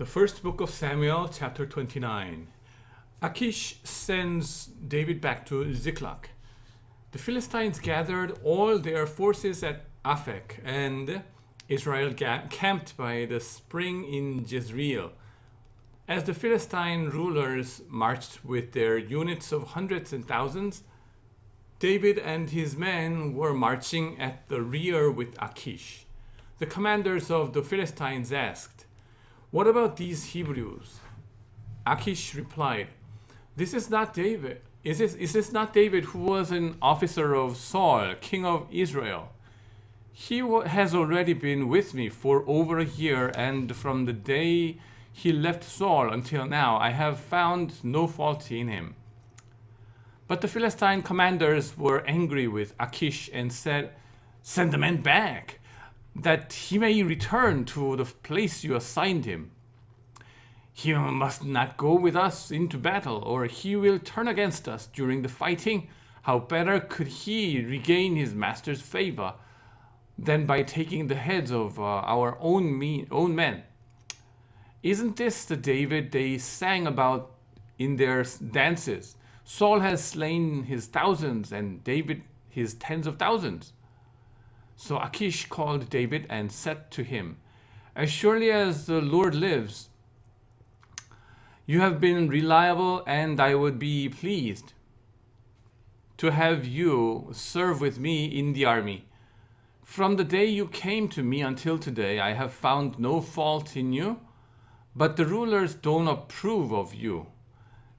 The first book of Samuel, chapter 29. Achish sends David back to Ziklag. The Philistines gathered all their forces at Aphek, and Israel camped by the spring in Jezreel. As the Philistine rulers marched with their units of hundreds and thousands, David and his men were marching at the rear with Achish. The commanders of the Philistines asked, "What about these Hebrews?" Achish replied, "This is not David. Is this not David who was an officer of Saul, king of Israel? He has already been with me for over a year, and from the day he left Saul until now, I have found no fault in him." But the Philistine commanders were angry with Achish and said, "Send the man back, that he may return to the place you assigned him. He must not go with us into battle, or he will turn against us during the fighting. How better could he regain his master's favor than by taking the heads of our own men? Isn't this the David they sang about in their dances? Saul has slain his thousands and David his tens of thousands." So Achish called David and said to him, "As surely as the Lord lives, you have been reliable, and I would be pleased to have you serve with me in the army. From the day you came to me until today, I have found no fault in you, but the rulers don't approve of you.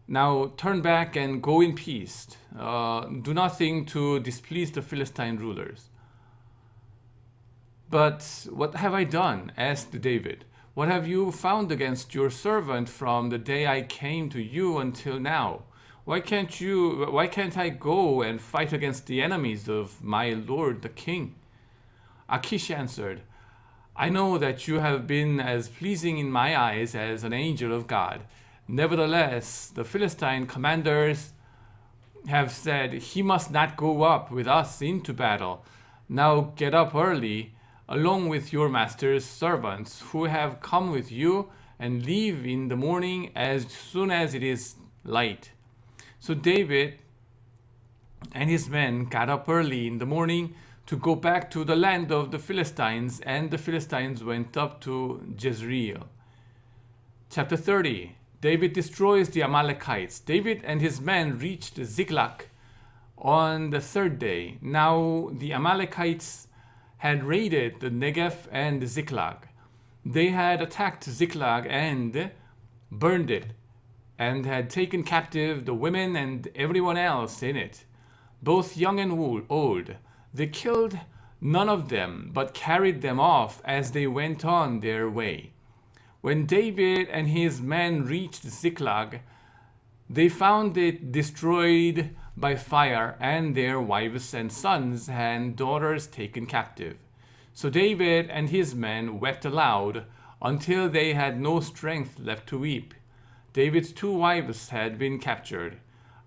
Now turn back and go in peace. Do nothing to displease the Philistine rulers." "But what have I done?" asked David. "What have you found against your servant from the day I came to you until now? Why can't I go and fight against the enemies of my lord the king?" Achish answered, "I know that you have been as pleasing in my eyes as an angel of God. Nevertheless, the Philistine commanders have said, 'He must not go up with us into battle.' Now get up early, along with your master's servants who have come with you, and leave in the morning as soon as it is light." So David and his men got up early in the morning to go back to the land of the Philistines, and the Philistines went up to Jezreel. Chapter 30. David destroys the Amalekites. David and his men reached Ziklag on the third day. Now the Amalekites had raided the Negev and Ziklag. They had attacked Ziklag and burned it, and had taken captive the women and everyone else in it, both young and old. They killed none of them, but carried them off as they went on their way. When David and his men reached Ziklag, they found it destroyed by fire, and their wives and sons and daughters taken captive. So David and his men wept aloud until they had no strength left to weep. David's two wives had been captured,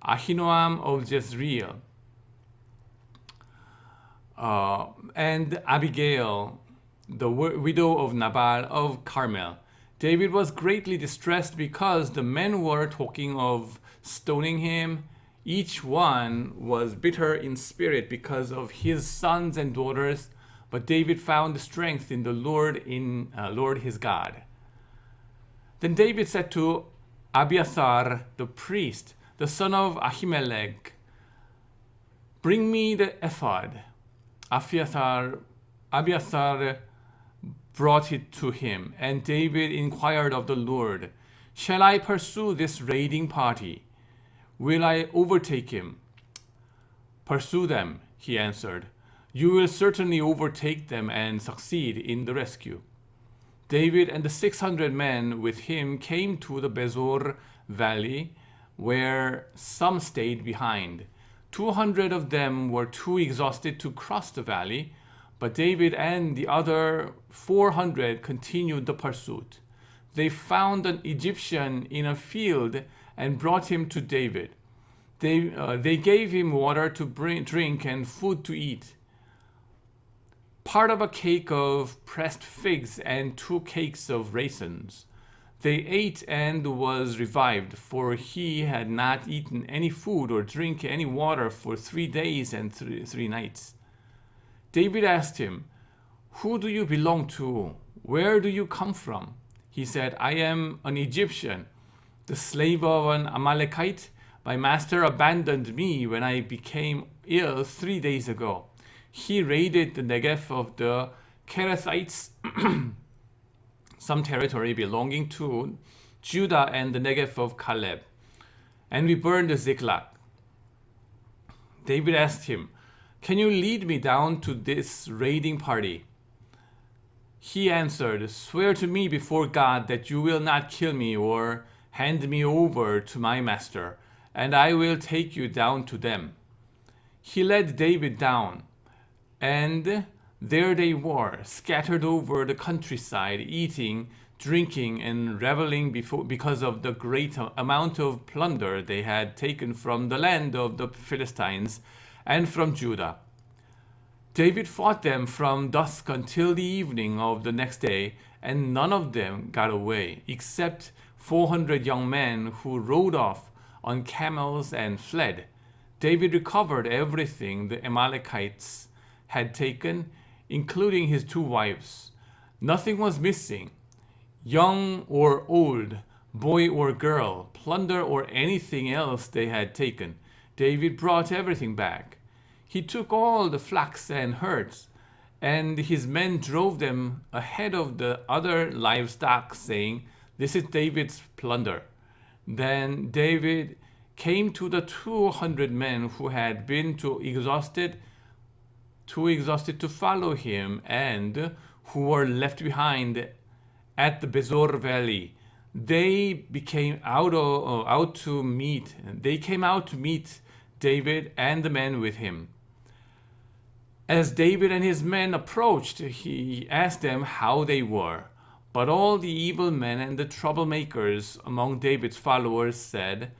Ahinoam of Jezreel and Abigail, the widow of Nabal of Carmel. David was greatly distressed because the men were talking of stoning him. Each one was bitter in spirit because of his sons and daughters, but David found strength in the Lord, Lord his God. Then David said to Abiathar the priest, the son of Ahimelech, "Bring me the ephod." Abiathar brought it to him, and David inquired of the Lord, "Shall I pursue this raiding party? Will I overtake him?" "Pursue them," he answered. "You will certainly overtake them and succeed in the rescue." David and the 600 men with him came to the Besor valley, where some stayed behind. 200 of them were too exhausted to cross the valley, but David and the other 400 continued the pursuit. They found an Egyptian in a field and brought him to David. They gave him water to drink and food to eat, part of a cake of pressed figs and 2 cakes of raisins. They ate and was revived, for he had not eaten any food or drink any water for 3 days and three nights. David asked him, "Who do you belong to? Where do you come from?" He said, "I am an Egyptian, the slave of an Amalekite. My master abandoned me when I became ill 3 days ago. He raided the Negev of the Kerethites, some territory belonging to Judah, and the Negev of Caleb, and we burned the Ziklag." David asked him, "Can you lead me down to this raiding party?" He answered, "Swear to me before God that you will not kill me or hand me over to my master, and I will take you down to them." He led David down, and there they were, scattered over the countryside, eating, drinking, and reveling because of the great amount of plunder they had taken from the land of the Philistines and from Judah. David fought them from dusk until the evening of the next day, and none of them got away, except 400 young men who rode off on camels and fled. David recovered everything the Amalekites had taken, including his 2 wives. Nothing was missing, young or old, boy or girl, plunder or anything else they had taken. David brought everything back. He took all the flocks and herds, and his men drove them ahead of the other livestock, saying, "This is David's plunder." Then David came to the 200 men who had been too exhausted to follow him and who were left behind at the Bezor Valley. They came out to meet David and the men with him. As David and his men approached, he asked them how they were. But all the evil men and the troublemakers among David's followers said,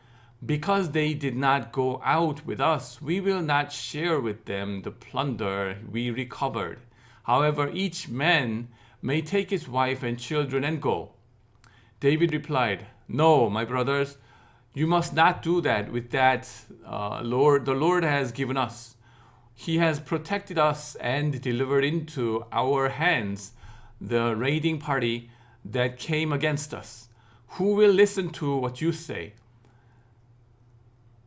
"Because they did not go out with us, we will not share with them the plunder we recovered. However, each man may take his wife and children and go." David replied, "No, my brothers, you must not do that with that the Lord has given us. He has protected us and delivered into our hands the raiding party that came against us. Who will listen to what you say?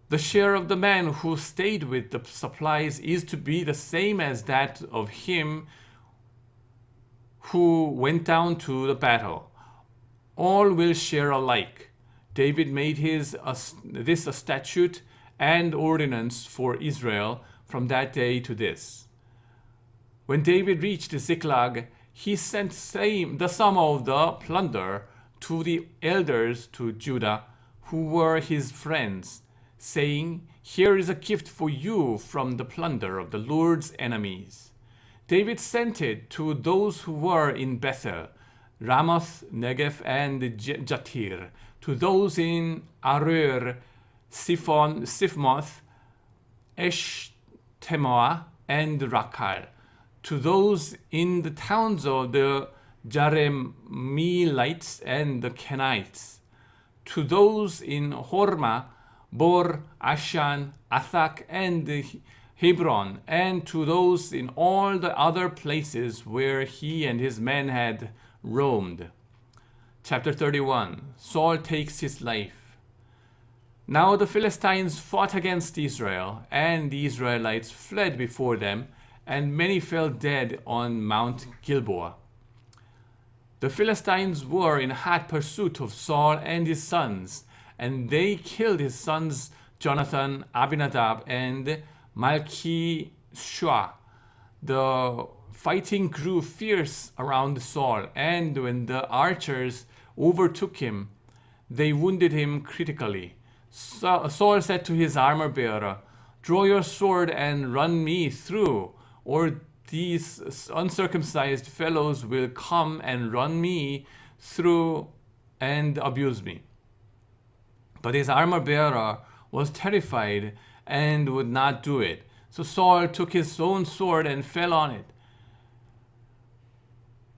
The share of the man who stayed with the supplies is to be the same as that of him who went down to the battle. All will share alike." David made this a statute and ordinance for Israel from that day to this. When David reached Ziklag, he sent the sum of the plunder to the elders to Judah, who were his friends, saying, "Here is a gift for you from the plunder of the Lord's enemies." David sent it to those who were in Bethel, Ramoth, Negev, and Jatir, to those in Aroer, Siphmoth, Eshtemoa, and Rakal, to those in the towns of the Jerahmeelites and the Kenites, to those in Hormah, Bor, Ashan, Athak, and Hebron, and to those in all the other places where he and his men had roamed. Chapter 31. Saul takes his life. Now the Philistines fought against Israel, and the Israelites fled before them, and many fell dead on Mount Gilboa. The Philistines were in hot pursuit of Saul and his sons, and they killed his sons Jonathan, Abinadab, and Malchishua. The fighting grew fierce around Saul, and when the archers overtook him, they wounded him critically. Saul said to his armor-bearer, "Draw your sword and run me through, or these uncircumcised fellows will come and run me through and abuse me." But his armor-bearer was terrified and would not do it. So Saul took his own sword and fell on it.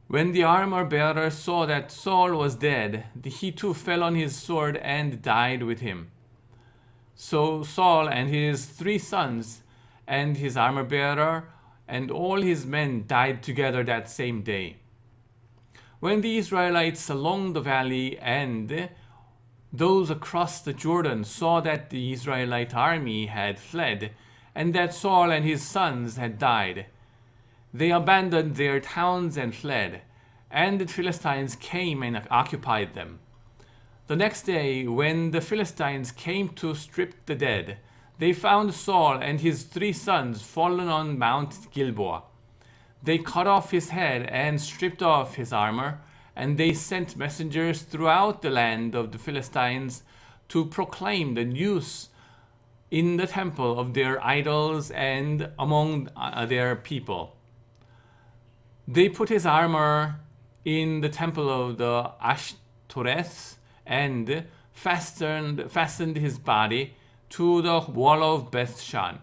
When the armor-bearer saw that Saul was dead, he too fell on his sword and died with him. So Saul and his 3 sons and his armor-bearer and all his men died together that same day. When the Israelites along the valley and those across the Jordan saw that the Israelite army had fled and that Saul and his sons had died, they abandoned their towns and fled, and the Philistines came and occupied them. The next day, when the Philistines came to strip the dead, they found Saul and his 3 sons fallen on Mount Gilboa. They cut off his head and stripped off his armor, and they sent messengers throughout the land of the Philistines to proclaim the news in the temple of their idols and among their people. They put his armor in the temple of the Ashtoreth and fastened his body to the wall of Bethshan.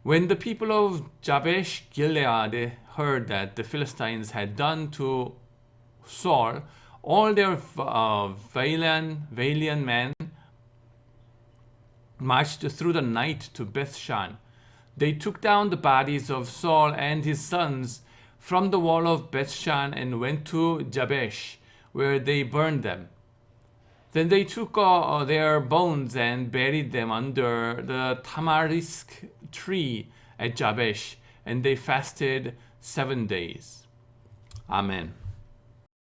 When the people of Jabesh Gilead heard that the Philistines had done to Saul, all their valiant men marched through the night to Bethshan. They took down the bodies of Saul and his sons from the wall of Bethshan and went to Jabesh, where they burned them. Then they took their bones and buried them under the tamarisk tree at Jabesh, and they fasted 7 days. Amen.